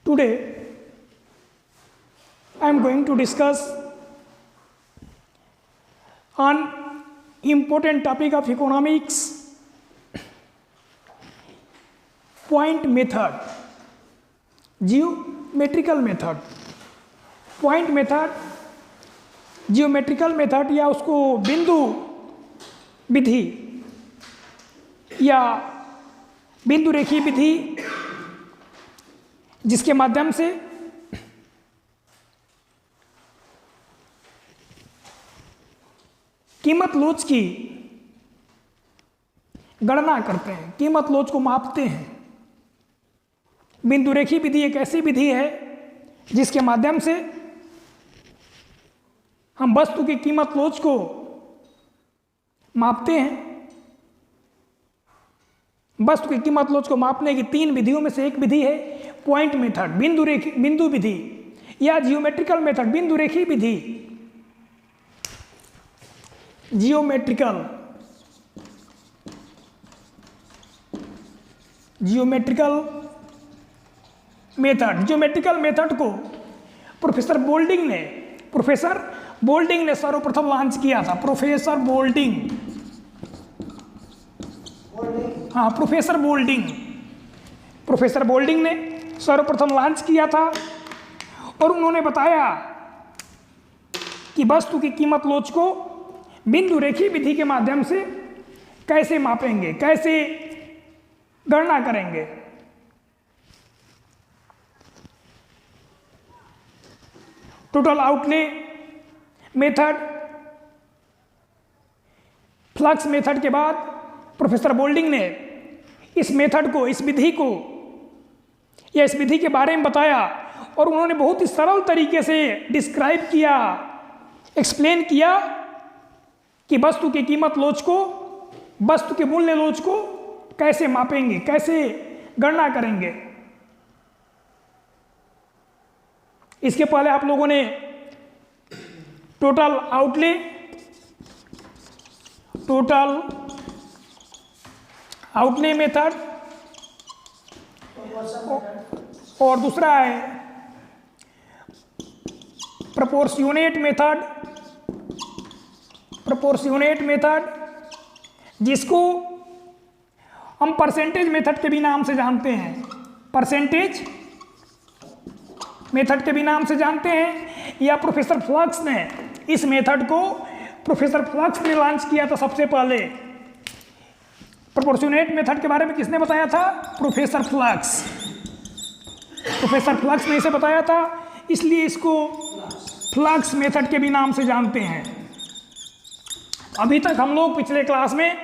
Today, I am going to discuss on important topic of economics, point method, geometrical method. Point method, geometrical method या उसको बिंदु विधि या बिंदु रेखीय विधि, जिसके माध्यम से कीमत लोच की गणना करते हैं, कीमत लोच को मापते हैं। बिंदु रेखीय विधि एक ऐसी विधि है जिसके माध्यम से हम वस्तु की कीमत लोच को मापते हैं। वस्तु की कीमत लोच को मापने की 3 विधियों में से एक विधि है पॉइंट मेथड, बिंदु विधि या जियोमेट्रिकल मेथड, बिंदु रेखीय विधि, जियोमेट्रिकल मेथड। जियोमेट्रिकल मेथड को प्रोफेसर बोल्डिंग ने सर्वप्रथम लॉन्च किया था। प्रोफेसर बोल्डिंग ने सर्वप्रथम लॉन्च किया था और उन्होंने बताया कि वस्तु की कीमत लोच को बिंदु रेखीय विधि के माध्यम से कैसे मापेंगे, कैसे गणना करेंगे। Total outlay method, flux method के बाद प्रोफेसर बोल्डिंग ने इस मेथड को, इस विधि को या इस विधि के बारे में बताया और उन्होंने बहुत ही सरल तरीके से डिस्क्राइब किया, एक्सप्लेन किया कि वस्तु की कीमत लोच को, वस्तु के मूल्य लोच को कैसे मापेंगे, कैसे गणना करेंगे। इसके पहले आप लोगों ने टोटल आउटले मेथड और दूसरा है प्रोपोर्शनेट मेथड, जिसको हम परसेंटेज मेथड के भी नाम से जानते हैं। परसेंटेज मेथड के भी नाम से जानते हैं। या प्रोफेसर फ्लक्स ने इस मेथड को लॉन्च किया था सबसे पहले। प्रोपोर्शनेट मेथड के बारे में किसने बताया था? प्रोफेसर फ्लक्स ने इसे बताया था, इसलिए इसको फ्लक्स मेथड के भी नाम से जानते हैं। अभी तक हम लोग पिछले क्लास में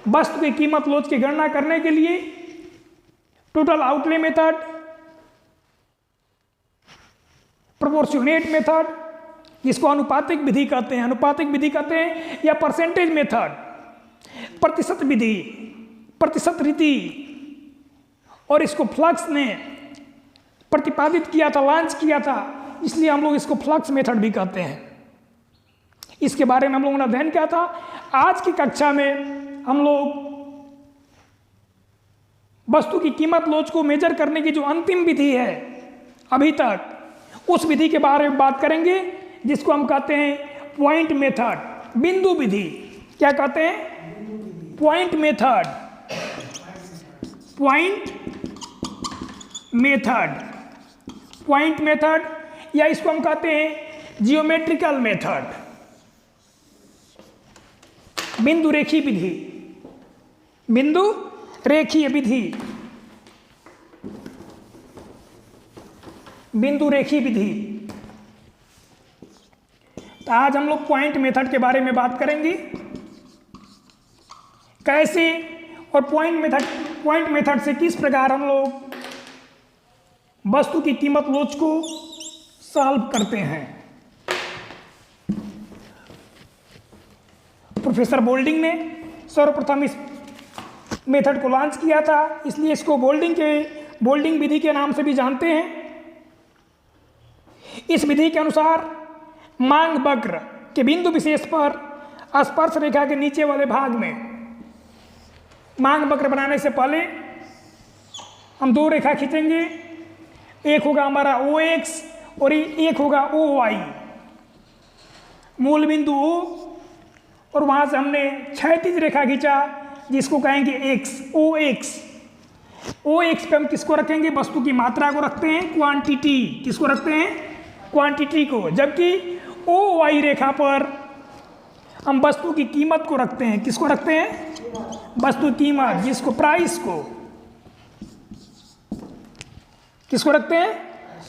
वस्तु की कीमत लोच की गणना करने के लिए total outlay method, proportionate method, जिसको अनुपातिक विधि कहते हैं, या परसेंटेज मेथड, प्रतिशत रीति, और इसको फ्लक्स ने प्रतिपादित किया था, लॉन्च किया था, इसलिए हम लोग इसको फ्लक्स मेथड भी कहते हैं। इसके बारे में हम लोगों ने अध्ययन किया था। आज की कक्षा में हम लोग वस्तु की कीमत लोच को मेजर करने की जो अंतिम विधि है अभी तक, उस विधि के बारे में बात करेंगे, जिसको हम कहते हैं पॉइंट मेथड, बिंदु विधि। क्या कहते हैं? पॉइंट मेथड, या इसको हम कहते हैं जियोमेट्रिकल मेथड, बिंदु रेखीय विधि। तो आज हम लोग पॉइंट मेथड के बारे में बात करेंगे, कैसे और पॉइंट मेथड से किस प्रकार हम लोग वस्तु की कीमत लोच को सॉल्व करते हैं। प्रोफेसर बोल्डिंग ने सर्वप्रथम इस मेथड को लॉन्च किया था, इसलिए इसको बोल्डिंग विधि के नाम से भी जानते हैं। इस विधि के अनुसार मांग वक्र के बिंदु विशेष पर स्पर्श रेखा के नीचे वाले भाग में, मांग वक्र बनाने से पहले हम दो रेखा खींचेंगे, एक होगा हमारा ओ एक्स और एक होगा ओ वाई, मूल बिंदु ओ, और वहां से हमने क्षैतिज रेखा खींचा जिसको कहेंगे एक्स, ओ एक्स। ओ एक्स पे हम किसको रखेंगे? वस्तु की मात्रा को रखते हैं, क्वांटिटी। किसको रखते हैं? क्वांटिटी को। जबकि ओ वाई रेखा पर हम वस्तु की कीमत को रखते हैं। किसको रखते हैं? वस्तु कीमत, जिसको प्राइस को। किसको रखते हैं?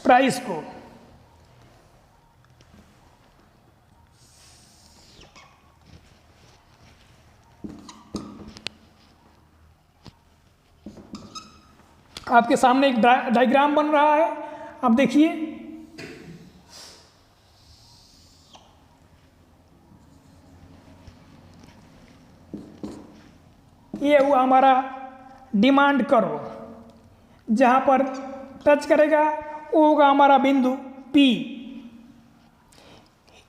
प्राइस को। आपके सामने एक डायग्राम बन रहा है, आप देखिए। ये हुआ हमारा डिमांड कर्व, जहां पर टच करेगा वो होगा हमारा बिंदु P।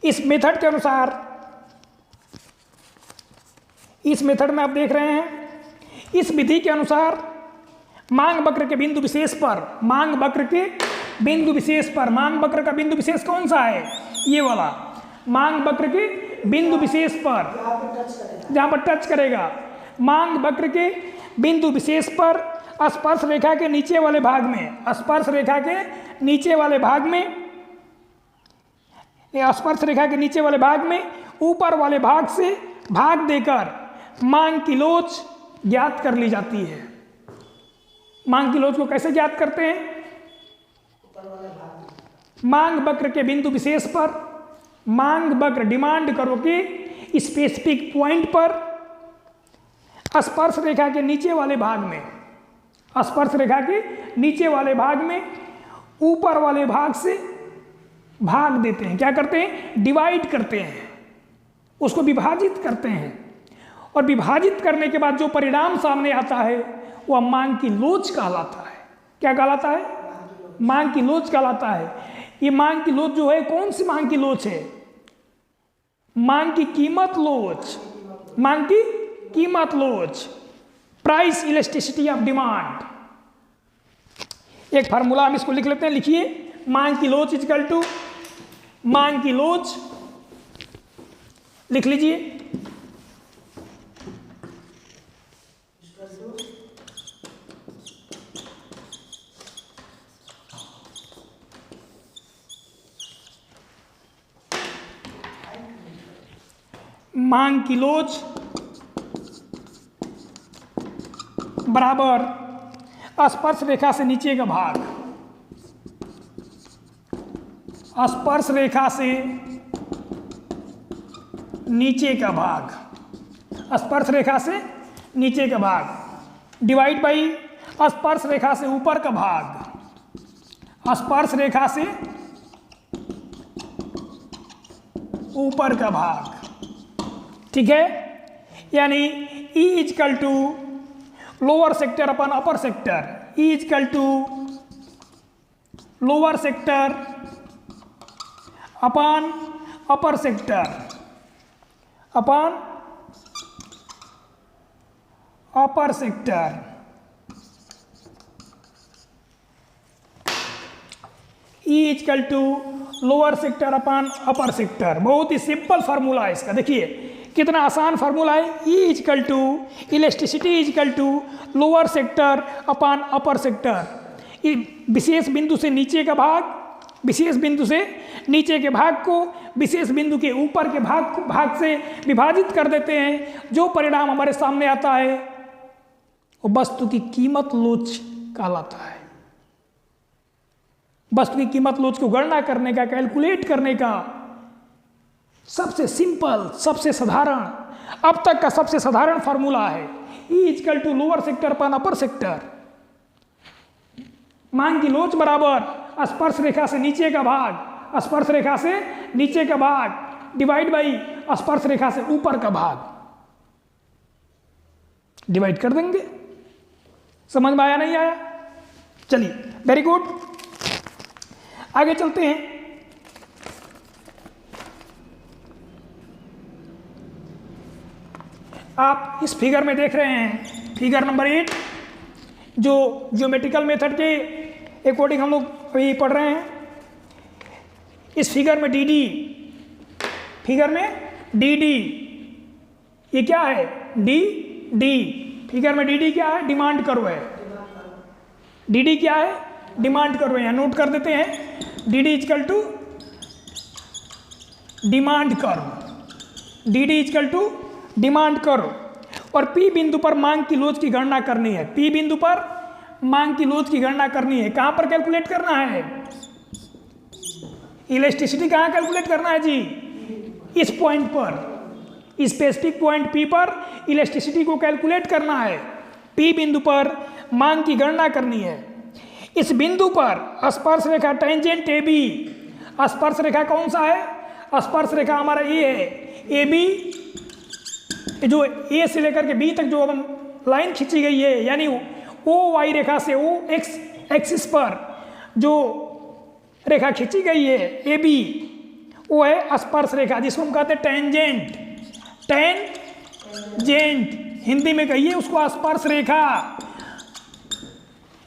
इस मेथड के अनुसार, इस मेथड में आप देख रहे हैं, इस विधि के अनुसार मांग वक्र के बिंदु विशेष पर, मांग वक्र के बिंदु विशेष पर, मांग वक्र का बिंदु विशेष कौन सा है? ये वाला। मांग वक्र के बिंदु विशेष पर, जहां पर टच करेगा, मांग वक्र के बिंदु विशेष पर स्पर्श रेखा के नीचे वाले भाग में, स्पर्श रेखा के नीचे वाले भाग में, स्पर्श रेखा के नीचे वाले भाग में ऊपर वाले भाग से भाग देकर मांग की लोच ज्ञात कर ली जाती है। मांग की लोच को कैसे ज्ञात करते हैं? मांग वक्र के बिंदु विशेष पर, मांग वक्र डिमांड कर्व के स्पेसिफिक पॉइंट पर स्पर्श रेखा के नीचे वाले भाग में, स्पर्श रेखा के नीचे वाले भाग में ऊपर वाले भाग से भाग देते हैं। क्या करते हैं? डिवाइड करते हैं, उसको विभाजित करते हैं। और विभाजित करने के बाद जो परिणाम सामने आता है वह मांग की लोच कहलाता है। क्या कहलाता है? मांग की लोच कहलाता है। ये मांग की लोच जो है, कौन सी मांग की लोच है? मांग की कीमत लोच, मांग की कीमत लोच, प्राइस इलास्टिसिटी ऑफ डिमांड। एक फार्मूला हम इसको लिख लेते हैं, लिखिए। मांग की लोच इक्वल टू, मांग की लोच लिख लीजिए, मांग की लोच बराबर स्पर्श रेखा से नीचे का भाग, स्पर्श रेखा से नीचे का भाग, स्पर्श रेखा से नीचे का भाग डिवाइड बाई स्पर्श रेखा से ऊपर का भाग, स्पर्श रेखा से ऊपर का भाग। ठीक है? यानी E equal to lower sector upon upper sector, E equal to lower sector upon upper sector, upon upper sector. E equal to lower sector upon upper sector. बहुत ही सिंपल फार्मूला है इसका। देखिए कितना आसान फार्मूला है। E equal to elasticity equal to lower sector upon upper sector. विशेष बिंदु से नीचे का भाग, विशेष बिंदु से नीचे के भाग को विशेष बिंदु के ऊपर के भाग से विभाजित कर देते हैं। जो परिणाम हमारे सामने आता है वो वस्तु की कीमत लोच कहलाता है। वस्तु की कीमत लोच को गणना करने का, कैलकुलेट करने का सबसे सिंपल, सबसे साधारण, अब तक का सबसे साधारण फार्मूला है। E equal to lower sector upon upper sector. मांग की लोच बराबर स्पर्श रेखा से नीचे का भाग, स्पर्श रेखा से नीचे का भाग डिवाइड बाई स्पर्श रेखा से ऊपर का भाग। डिवाइड कर देंगे। समझ में आया? नहीं आया? चलिए, वेरी गुड। आगे चलते हैं। आप इस फिगर में देख रहे हैं, फिगर नंबर 8। जो ज्योमेट्रिकल मेथड के अकॉर्डिंग हम लोग अभी पढ़ रहे हैं। इस फिगर में डी डी, फिगर में डी डी, ये क्या है? डी डी, फिगर में डी डी क्या है? डिमांड कर्व है। डी डी क्या है? डिमांड कर्व है। नोट कर देते हैं, D D equal to demand curve, D D equal to demand curve. और पी बिंदु पर मांग की लोच की गणना करनी है। पी बिंदु पर मांग की लोच की गणना करनी है। कहां पर कैलकुलेट करना है? इलास्टिसिटी कहां कैलकुलेट करना है जी? इस पॉइंट पर, स्पेसिफिक पॉइंट पी पर इलास्टिसिटी को कैलकुलेट करना है। पी बिंदु पर मांग की गणना करनी है। इस बिंदु पर स्पर्श रेखा टेंजेंट ए बी, स्पर्श रेखा कौन सा है? स्पर्श रेखा हमारा ए है। ए बी, जो ए से लेकर के बी तक जो लाइन खींची गई है, यानी ओ वाई रेखा से ओ एक्स एक्सिस पर जो रेखा खींची गई है ए बी, वो है स्पर्श रेखा, जिसको हम कहते हैं टेंजेंट। टेंजेंट हिंदी में कहिए उसको स्पर्श रेखा,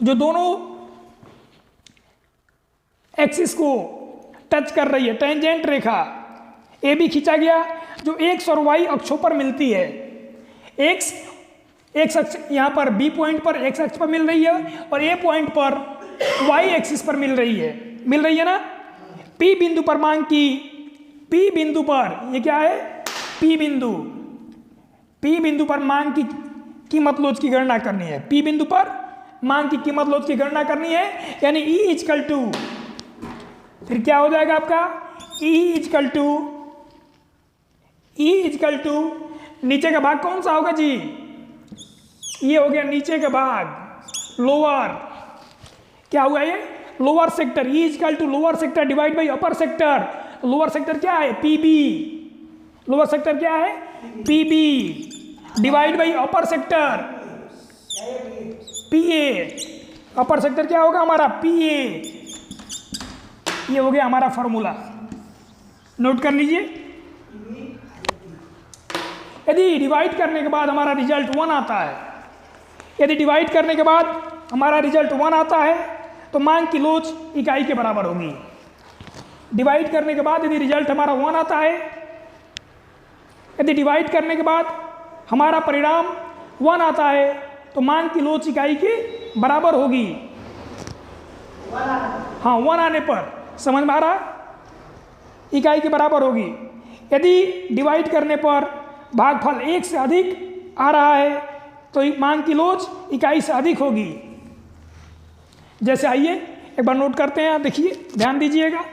जो दोनों एक्सिस को टच कर रही है, टेंजेंट रेखा। ए बी खींचा गया जो एक्स और वाई अक्षों पर मिलती है। एक्स अक्ष यहाँ पर बी पॉइंट पर एक्स अक्ष पर मिल रही है और ए पॉइंट पर वाई एक्सिस पर मिल रही है ना। पी बिंदु पर मांग की, पी बिंदु पर, ये क्या है? पी बिंदु पर मांग की कीमत लोच की गणना करनी है। पी बिंदु पर मांग की कीमत लोच की गणना करनी है, यानी ई इजकल टू, फिर क्या हो जाएगा आपका? ई इजकल टू नीचे का भाग कौन सा होगा जी? ये हो गया नीचे का भाग, लोअर। क्या हुआ ये? Lower sector. E equal to lower sector divide by upper sector. Lower sector क्या है? पीबी। लोअर सेक्टर क्या है? PB divide by upper sector PA. Upper sector क्या होगा हमारा? पीए। ये हो गया हमारा फॉर्मूला, नोट कर लीजिए। यदि डिवाइड करने के बाद हमारा रिजल्ट 1 आता है, यदि डिवाइड करने के बाद हमारा रिजल्ट 1 आता है तो मांग की लोच इकाई के बराबर होगी। डिवाइड करने के बाद यदि रिजल्ट हमारा 1 आता है, यदि डिवाइड करने के बाद हमारा परिणाम 1 आता है तो मांग की लोच इकाई के बराबर होगी। हाँ, 1 आने पर समझ में आ रहा? इकाई के बराबर होगी। यदि डिवाइड करने पर भागफल 1 से अधिक आ रहा है तो मांग की लोच इकाई से अधिक होगी। जैसे आइए एक बार नोट करते हैं, देखिए ध्यान दीजिएगा।